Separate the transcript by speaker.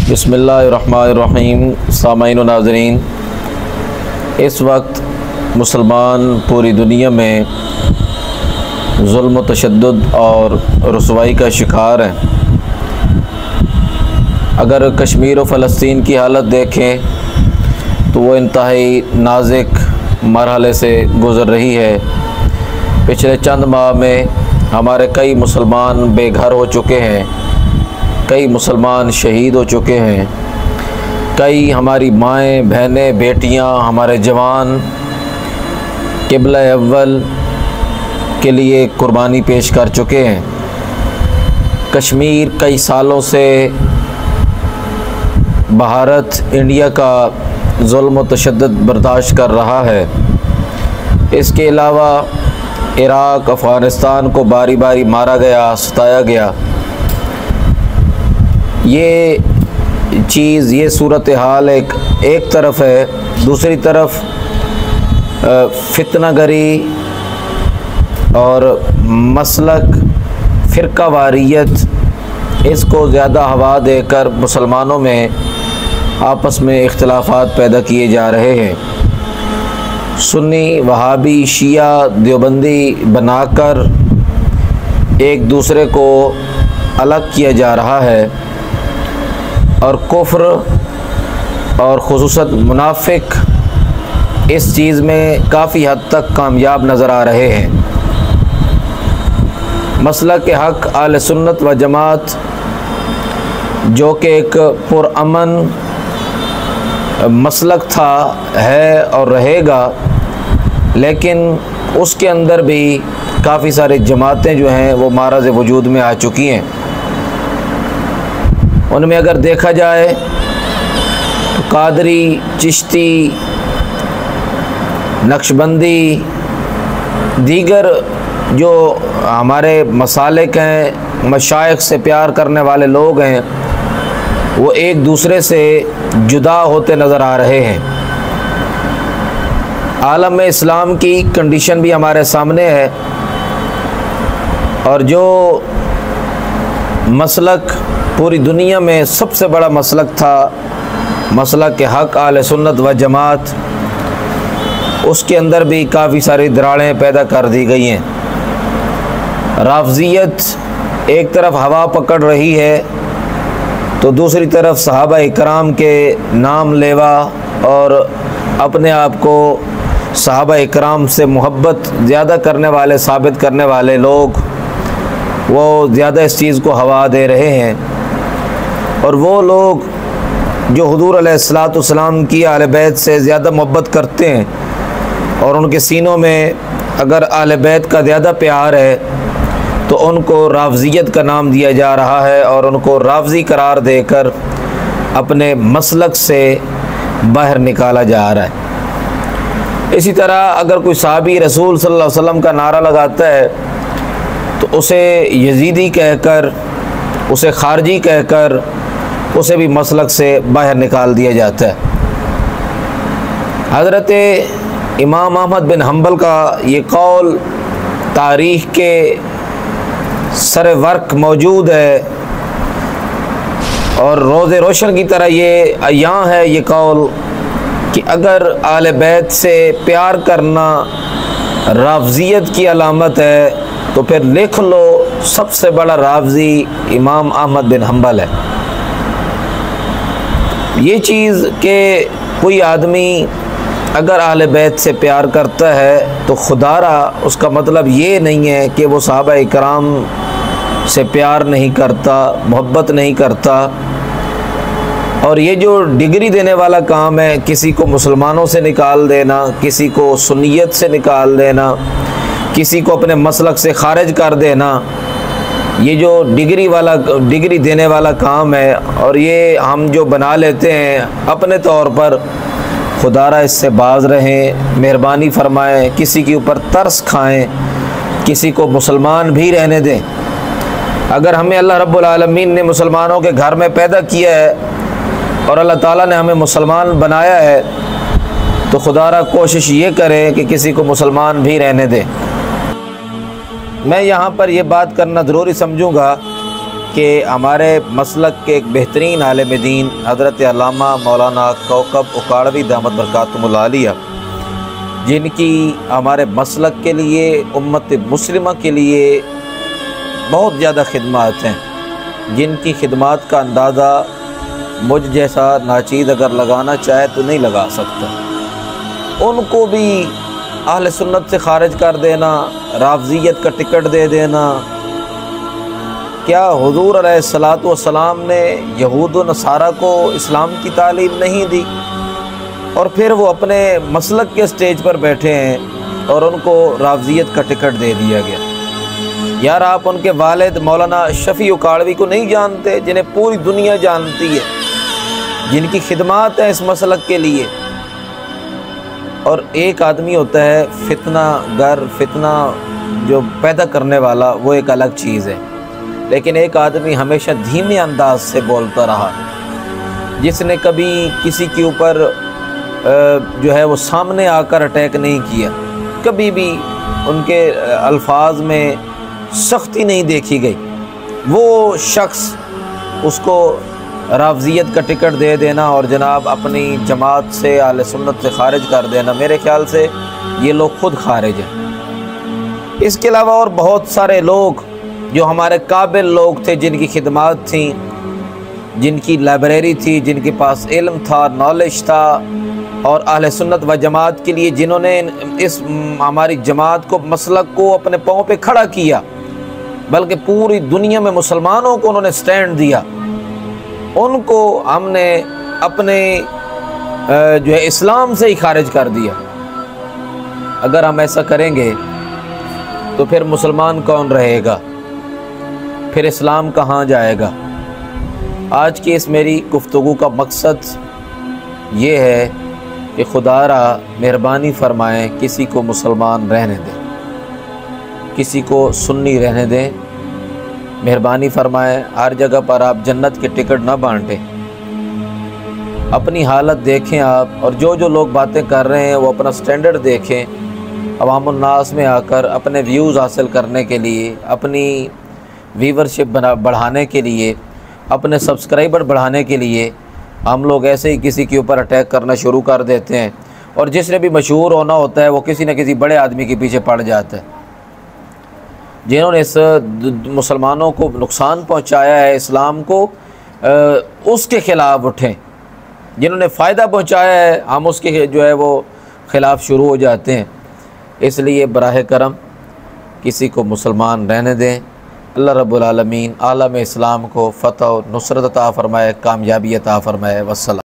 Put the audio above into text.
Speaker 1: बिस्मिल्लाहिर्रहमानिर्रहीम। सामाईन व नाज़रीन, इस वक्त मुसलमान पूरी दुनिया में ज़ुल्म व तशद्दुद और रुसवाई का शिकार हैं। अगर कश्मीर व फ़लस्तीन की हालत देखें तो वो इंतहाई नाज़ुक मरहले से गुज़र रही है। पिछले चंद माह में हमारे कई मुसलमान बेघर हो चुके हैं, कई मुसलमान शहीद हो चुके हैं, कई हमारी माएँ, बहनें, बेटियां, हमारे जवान क़िबला अव्वल के लिए कुर्बानी पेश कर चुके हैं। कश्मीर कई सालों से भारत, इंडिया का ज़ुल्म व तशद्दुद बर्दाश्त कर रहा है। इसके अलावा इराक़, अफ़गानिस्तान को बारी बारी मारा गया, सताया गया। ये चीज़, ये सूरत हाल एक तरफ है। दूसरी तरफ फितनागरी और मसलक, फ़िरका वारियत, इसको ज़्यादा हवा देकर मुसलमानों में आपस में इख्तिलाफ़ात पैदा किए जा रहे हैं। सुन्नी, वहाबी, शिया, देवबंदी बनाकर एक दूसरे को अलग किया जा रहा है और कुफ्र और खुसूसन मुनाफिक इस चीज़ में काफ़ी हद तक कामयाब नज़र आ रहे हैं। मसलक हक़ आले सुन्नत व जमात, जो कि एक पुरअमन मसलक था, है और रहेगा, लेकिन उसके अंदर भी काफ़ी सारी जमातें जो हैं वो मारज़ वजूद में आ चुकी हैं। उनमें अगर देखा जाए तो कादरी, चिश्ती, नक्शबंदी, दीगर जो हमारे मसालिक हैं, मशाइख से प्यार करने वाले लोग हैं, वो एक दूसरे से जुदा होते नज़र आ रहे हैं। आलम में इस्लाम की कंडीशन भी हमारे सामने है और जो मसलक पूरी दुनिया में सबसे बड़ा मसलक था, मसलक हक़ आले सुन्नत व जमात, उसके अंदर भी काफ़ी सारी दरारें पैदा कर दी गई हैं। राफ़ज़ियत एक तरफ हवा पकड़ रही है तो दूसरी तरफ सहाबा इकराम के नाम लेवा और अपने आप को सहाबा इकराम से मोहब्बत ज़्यादा करने वाले, साबित करने वाले लोग, वो ज़्यादा इस चीज़ को हवा दे रहे हैं। और वो लोग जो हुज़ूर अलैहिस्सलाम की आले बैत से ज़्यादा मोहब्बत करते हैं और उनके सीनों में अगर आले बैत का ज़्यादा प्यार है तो उनको राफ़ज़ियत का नाम दिया जा रहा है और उनको राफ़ज़ी करार देकर अपने मसलक से बाहर निकाला जा रहा है। इसी तरह अगर कोई सहाबी रसूल सल्लल्लाहु अलैहि वसल्लम का नारा लगाता है तो उसे यजीदी कहकर, उसे खारजी कहकर, उसे भी मसलक से बाहर निकाल दिया जाता है। हज़रत इमाम अहमद बिन हम्बल का ये कौल तारीख़ के सर वर्क मौजूद है और रोज़े रोशन की तरह ये अयां है ये कौल कि अगर आले बैत से प्यार करना राफ़ज़ियत की अलामत है तो फिर लिख लो, सबसे बड़ा राफ़ज़ी इमाम अहमद बिन हम्बल है। ये चीज़ कि कोई आदमी अगर आले बैत से प्यार करता है तो खुदारा उसका मतलब ये नहीं है कि वो सहाबा इकराम से प्यार नहीं करता, मोहब्बत नहीं करता। और ये जो डिग्री देने वाला काम है, किसी को मुसलमानों से निकाल देना, किसी को सुन्नियत से निकाल देना, किसी को अपने मसलक से खारिज कर देना, ये जो डिग्री देने वाला काम है और ये हम जो बना लेते हैं अपने तौर पर, खुदारा इससे बाज रहें, मेहरबानी फ़रमाएँ, किसी के ऊपर तरस खाएँ, किसी को मुसलमान भी रहने दें। अगर हमें अल्लाह रब्बुल आलमीन ने मुसलमानों के घर में पैदा किया है और अल्लाह ताला ने हमें मुसलमान बनाया है तो खुदारा कोशिश ये करें कि किसी को मुसलमान भी रहने दें। मैं यहाँ पर यह बात करना ज़रूरी समझूँगा कि हमारे मसलक के एक बेहतरीन आलिम दीन हज़रत अल्लामा मौलाना कौकब उकाड़वी दामत बरकातुहुल आलिया, जिनकी हमारे मसलक के लिए, उम्मत मुस्लिमा के लिए बहुत ज़्यादा खिदमत हैं, जिनकी खिदमत का अंदाज़ा मुझ जैसा नाचीज़ अगर लगाना चाहे तो नहीं लगा सकता। उनको भी अहले सुन्नत से ख़ारिज कर देना, राफ़ज़ियत का टिकट दे देना। क्या हुज़ूर अलैहिस्सलातु वस्सलाम ने यहूद व नसारा को इस्लाम की तालीम नहीं दी और फिर वो अपने मसलक के स्टेज पर बैठे हैं और उनको राफ़ज़ियत का टिकट दे दिया गया? यार, आप उनके वालिद मौलाना शफ़ी उकाड़वी को नहीं जानते, जिन्हें पूरी दुनिया जानती है, जिनकी खिदमत है इस मसलक के लिए। और एक आदमी होता है फितना गर, फितना जो पैदा करने वाला, वो एक अलग चीज़ है, लेकिन एक आदमी हमेशा धीमे अंदाज से बोलता रहा, जिसने कभी किसी के ऊपर जो है वो सामने आकर अटैक नहीं किया, कभी भी उनके अल्फाज में सख्ती नहीं देखी गई, वो शख्स उसको राफ़ज़ियत का टिकट दे देना और जनाब अपनी जमात से, आले सुन्नत से ख़ारिज कर देना, मेरे ख़्याल से ये लोग ख़ुद ख़ारिज हैं। इसके अलावा और बहुत सारे लोग जो हमारे काबिल लोग थे, जिनकी खिदमत थी, जिनकी लाइब्रेरी थी, जिनके पास इल्म था, नॉलेज था, और अहले सुन्नत व जमात के लिए जिन्होंने इस हमारी जमात को, मसलक को अपने पाँव पे खड़ा किया, बल्कि पूरी दुनिया में मुसलमानों को उन्होंने स्टैंड दिया, उनको हमने अपने जो है इस्लाम से ही खारिज कर दिया। अगर हम ऐसा करेंगे तो फिर मुसलमान कौन रहेगा, फिर इस्लाम कहाँ जाएगा? आज की इस मेरी गुफ्तगू का मकसद ये है कि खुदारा मेहरबानी फ़रमाएँ, किसी को मुसलमान रहने दें, किसी को सुन्नी रहने दें, मेहरबानी फ़रमाएँ। हर जगह पर आप जन्नत के टिकट ना बांटें, अपनी हालत देखें आप, और जो जो लोग बातें कर रहे हैं वो अपना स्टैंडर्ड देखें। अवामुन्नास में आकर अपने व्यूज़ हासिल करने के लिए, अपनी व्यूवरशिप बढ़ाने के लिए, अपने सब्सक्राइबर बढ़ाने के लिए हम लोग ऐसे ही किसी के ऊपर अटैक करना शुरू कर देते हैं, और जिसने भी मशहूर होना होता है वो किसी न किसी बड़े आदमी के पीछे पड़ जाता है। जिन्होंने इस मुसलमानों को नुकसान पहुंचाया है, इस्लाम को, उसके ख़िलाफ़ उठें। जिन्होंने फ़ायदा पहुंचाया है, हम उसके जो है वो ख़िलाफ़ शुरू हो जाते हैं। इसलिए बराह करम किसी को मुसलमान रहने दें। अल्लाह रब्बुल आलमीन आलम इस्लाम को फ़तह और नुसरत अता फ़रमाए, कामयाबी अता फ़रमाए। वस्सलाम।